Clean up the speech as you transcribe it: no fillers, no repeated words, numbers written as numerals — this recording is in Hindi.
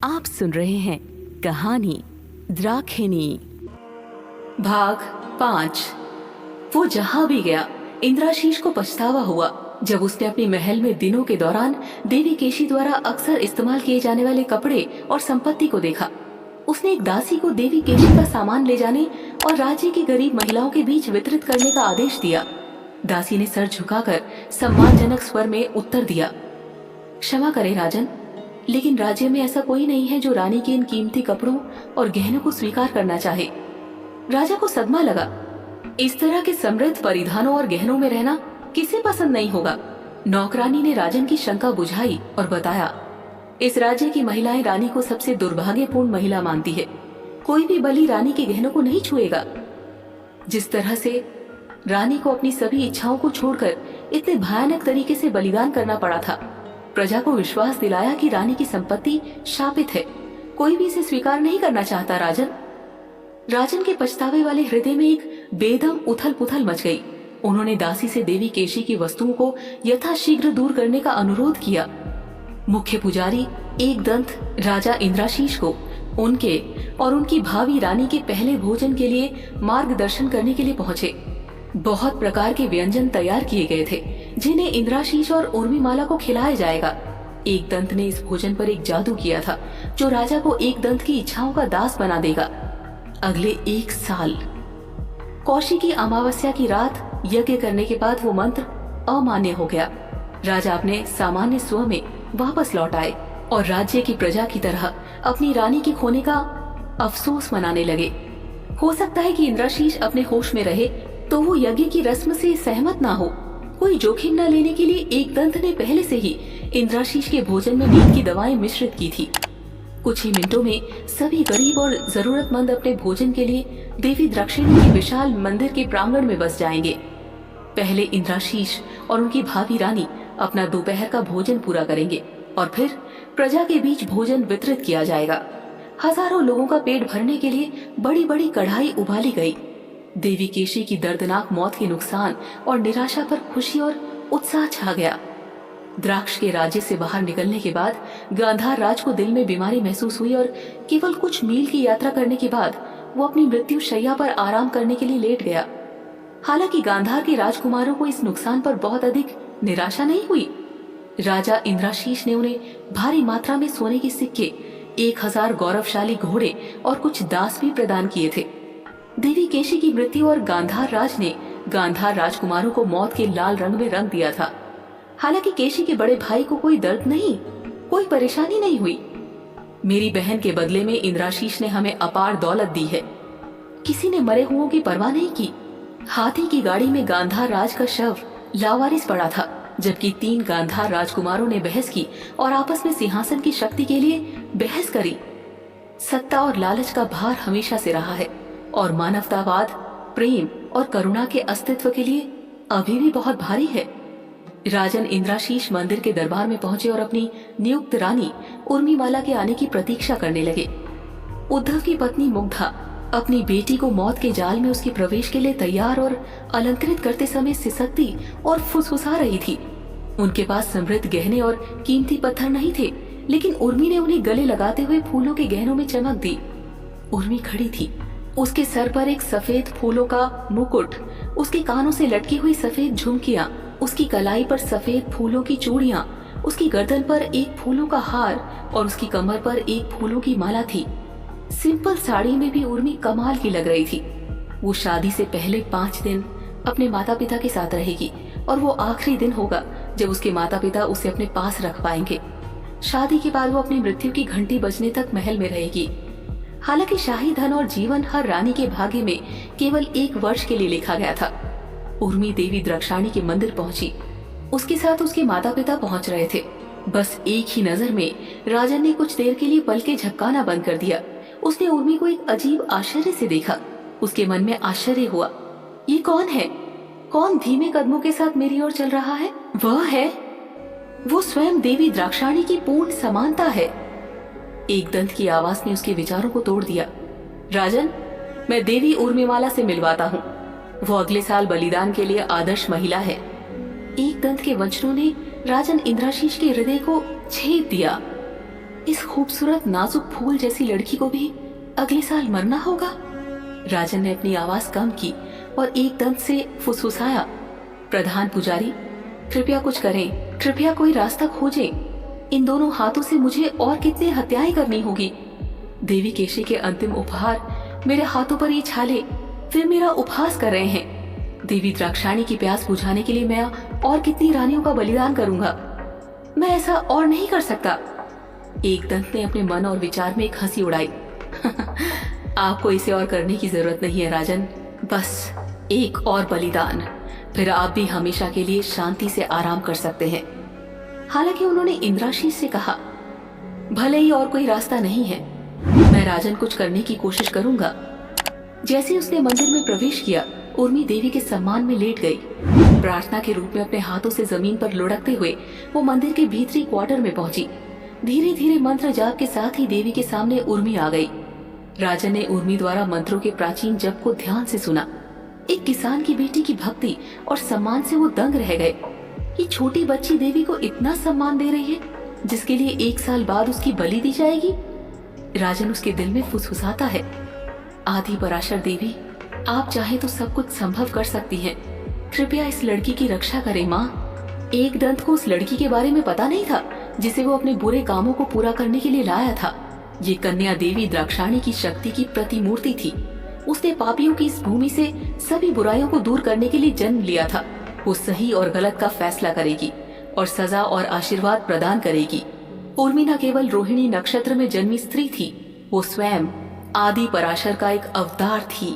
आप सुन रहे हैं कहानी द्राक्षिणी भाग 5। वो जहाँ भी गया इंद्राशीष को पछतावा हुआ जब उसने अपने महल में दिनों के दौरान देवी केशी द्वारा अक्सर इस्तेमाल किए जाने वाले कपड़े और संपत्ति को देखा। उसने एक दासी को देवी केशी का सामान ले जाने और राज्य की गरीब महिलाओं के बीच वितरित करने का आदेश दिया। दासी ने सर झुकाकर सम्मानजनक स्वर में उत्तर दिया, क्षमा करें राजन, लेकिन राज्य में ऐसा कोई नहीं है जो रानी के इन कीमती कपड़ों और गहनों को स्वीकार करना चाहे। राजा को सदमा लगा। इस तरह के समृद्ध परिधानों और गहनों में रहना किसे पसंद नहीं होगा। नौकरानी ने राजन की शंका बुझाई और बताया, इस राज्य की महिलाएं रानी को सबसे दुर्भाग्यपूर्ण महिला मानती है। कोई भी बलि रानी के गहनों को नहीं छुएगा। जिस तरह से रानी को अपनी सभी इच्छाओं को छोड़कर इतने भयानक तरीके से बलिदान करना पड़ा था, प्रजा को विश्वास दिलाया कि रानी की संपत्ति शापित है। कोई भी इसे स्वीकार नहीं करना चाहता। राजन के पछतावे वाले हृदय में एक बेदम उथल पुथल मच गई। उन्होंने दासी से देवी केशी की वस्तुओं को यथाशीघ्र दूर करने का अनुरोध किया। मुख्य पुजारी एकदंत राजा इंद्राशीष को उनके और उनकी भावी रानी के पहले भोजन के लिए मार्गदर्शन करने के लिए पहुंचे। बहुत प्रकार के व्यंजन तैयार किए गए थे जिन्हें इंद्राशीष और उर्मिमाला को खिलाया जाएगा। एकदंत ने इस भोजन पर एक जादू किया था जो राजा को एकदंत की इच्छाओं का दास बना देगा। अगले 1 साल कौशिकी अमावस्या की रात यज्ञ करने के बाद वो मंत्र अमान्य हो गया। राजा अपने सामान्य स्व में वापस लौट आए और राज्य की प्रजा की तरह अपनी रानी के खोने का अफसोस मनाने लगे। हो सकता है कि इंद्राशीष अपने होश में रहे तो वो यज्ञ की रस्म से सहमत ना हो। कोई जोखिम न लेने के लिए एकदंत ने पहले से ही इंद्राशीष के भोजन में नींद की दवाएं मिश्रित की थी। कुछ ही मिनटों में सभी गरीब और जरूरतमंद अपने भोजन के लिए देवी द्राक्षिणी के विशाल मंदिर के प्रांगण में बस जाएंगे। पहले इंद्राशीष और उनकी भाभी रानी अपना दोपहर का भोजन पूरा करेंगे और फिर प्रजा के बीच भोजन वितरित किया जाएगा। हजारों लोगों का पेट भरने के लिए बड़ी बड़ी कढ़ाई उबाली गई। देवी केशी की दर्दनाक मौत के नुकसान और निराशा पर खुशी और उत्साह छा गया। द्राक्ष के राज्य से बाहर निकलने के बाद गांधार राज को दिल में बीमारी महसूस हुई और केवल कुछ मील की यात्रा करने के बाद वो अपनी मृत्यु शैया पर आराम करने के लिए लेट गया। हालांकि गांधार के राजकुमारों को इस नुकसान पर बहुत अधिक निराशा नहीं हुई। राजा इंद्राशीष ने उन्हें भारी मात्रा में सोने के सिक्के, 1000 गौरवशाली घोड़े और कुछ दास भी प्रदान किए थे। देवी केशी की मृत्यु और गांधार राज ने गांधार राजकुमारों को मौत के लाल रंग में रंग दिया था। हालांकि केशी के बड़े भाई को कोई दर्द नहीं, कोई परेशानी नहीं हुई। मेरी बहन के बदले में इंद्राशीष ने हमें अपार दौलत दी है। किसी ने मरे हुओं की परवाह नहीं की। हाथी की गाड़ी में गांधार राज का शव लावारिस पड़ा था, जबकि 3 गांधार राजकुमारों ने बहस की और आपस में सिंहासन की शक्ति के लिए बहस करी। सत्ता और लालच का भार हमेशा से रहा है और मानवतावाद, प्रेम और करुणा के अस्तित्व के लिए अभी भी बहुत भारी है। राजन इंद्राशीष मंदिर के दरबार में पहुंचे और अपनी नियुक्त रानी उर्मिमाला के आने की प्रतीक्षा करने लगे। उद्धव की पत्नी मुग्धा अपनी बेटी को मौत के जाल में उसके प्रवेश के लिए तैयार और अलंकृत करते समय सिसकती और फुसफुसा रही थी। उनके पास समृद्ध गहने और कीमती पत्थर नहीं थे, लेकिन उर्मी ने उन्हें गले लगाते हुए फूलों के गहनों में चमक दी। उर्मी खड़ी थी। उसके सर पर एक सफेद फूलों का मुकुट, उसके कानों से लटकी हुई सफेद झुमकियां, उसकी कलाई पर सफेद फूलों की चूड़ियां, उसकी गर्दन पर एक फूलों का हार और उसकी कमर पर एक फूलों की माला थी। सिंपल साड़ी में भी उर्मी कमाल की लग रही थी। वो शादी से पहले 5 दिन अपने माता पिता के साथ रहेगी और वो आखिरी दिन होगा जब उसके माता पिता उसे अपने पास रख पाएंगे। शादी के बाद वो अपनी मृत्यु की घंटी बजने तक महल में रहेगी। हालांकि शाही धन और जीवन हर रानी के भाग्य में केवल 1 वर्ष के लिए लिखा गया था। उर्मी देवी द्राक्षाणी के मंदिर पहुंची। उसके साथ उसके माता पिता पहुंच रहे थे। बस एक ही नजर में राजन ने कुछ देर के लिए पलकें झपकाना बंद कर दिया। उसने उर्मी को एक अजीब आश्चर्य से देखा। उसके मन में आश्चर्य हुआ, ये कौन है? कौन धीमे कदमों के साथ मेरी ओर चल रहा है? वो स्वयं देवी द्राक्षाणी की पूर्ण समानता है। एकदंत की आवाज ने उसके विचारों को तोड़ दिया। राजन, मैं देवी उर्मिमाला से मिलवाता हूँ। वो अगले साल बलिदान के लिए आदर्श महिला है। एकदंत के वचनों ने राजन इंद्राशीष के हृदय को छेद दिया। इस खूबसूरत नाजुक फूल जैसी लड़की को भी अगले साल मरना होगा। राजन ने अपनी आवाज कम की और एक दंत से फुसफुसाया, प्रधान पुजारी, कृपया कुछ करें, कृपया कोई रास्ता खोजें। इन दोनों हाथों से मुझे और कितनी हत्याएं करनी होगी। देवी केशी के अंतिम उपहार मेरे हाथों पर ये छाले फिर मेरा उपहास कर रहे हैं। देवी द्राक्षायणी की प्यास बुझाने के लिए मैं और कितनी रानियों का बलिदान करूंगा। मैं ऐसा और नहीं कर सकता। एक दंत ने अपने मन और विचार में एक हंसी उड़ाई। आपको इसे और करने की जरूरत नहीं है राजन, बस एक और बलिदान, फिर आप भी हमेशा के लिए शांति से आराम कर सकते हैं। हालांकि उन्होंने इंद्राशीष से कहा, भले ही और कोई रास्ता नहीं है, मैं राजन कुछ करने की कोशिश करूंगा। जैसे ही उसने मंदिर में प्रवेश किया, उर्मी देवी के सम्मान में लेट गई। प्रार्थना के रूप में अपने हाथों से जमीन पर लुढ़कते हुए वो मंदिर के भीतरी क्वार्टर में पहुंची। धीरे धीरे मंत्र जाप के साथ ही देवी के सामने उर्मी आ गई। राजन ने उर्मी द्वारा मंत्रों के प्राचीन जप को ध्यान से सुना। एक किसान की बेटी की भक्ति और सम्मान से वो दंग रह गए। ये छोटी बच्ची देवी को इतना सम्मान दे रही है, जिसके लिए 1 साल बाद उसकी बलि दी जाएगी। राजन उसके दिल में फुसफुसाता है, आदि पराशर देवी, आप चाहे तो सब कुछ संभव कर सकती हैं। कृपया इस लड़की की रक्षा करें माँ। एक दंत को उस लड़की के बारे में पता नहीं था जिसे वो अपने बुरे कामों को पूरा करने के लिए लाया था। ये कन्या देवी द्राक्षायणी की शक्ति की प्रतिमूर्ति थी। उसने पापियों की इस भूमि से सभी बुराइयों को दूर करने के लिए जन्म लिया था। वो सही और गलत का फैसला करेगी और सजा और आशीर्वाद प्रदान करेगी। उर्मी न केवल रोहिणी नक्षत्र में जन्मी स्त्री थी, वो स्वयं आदि पराशर का एक अवतार थी।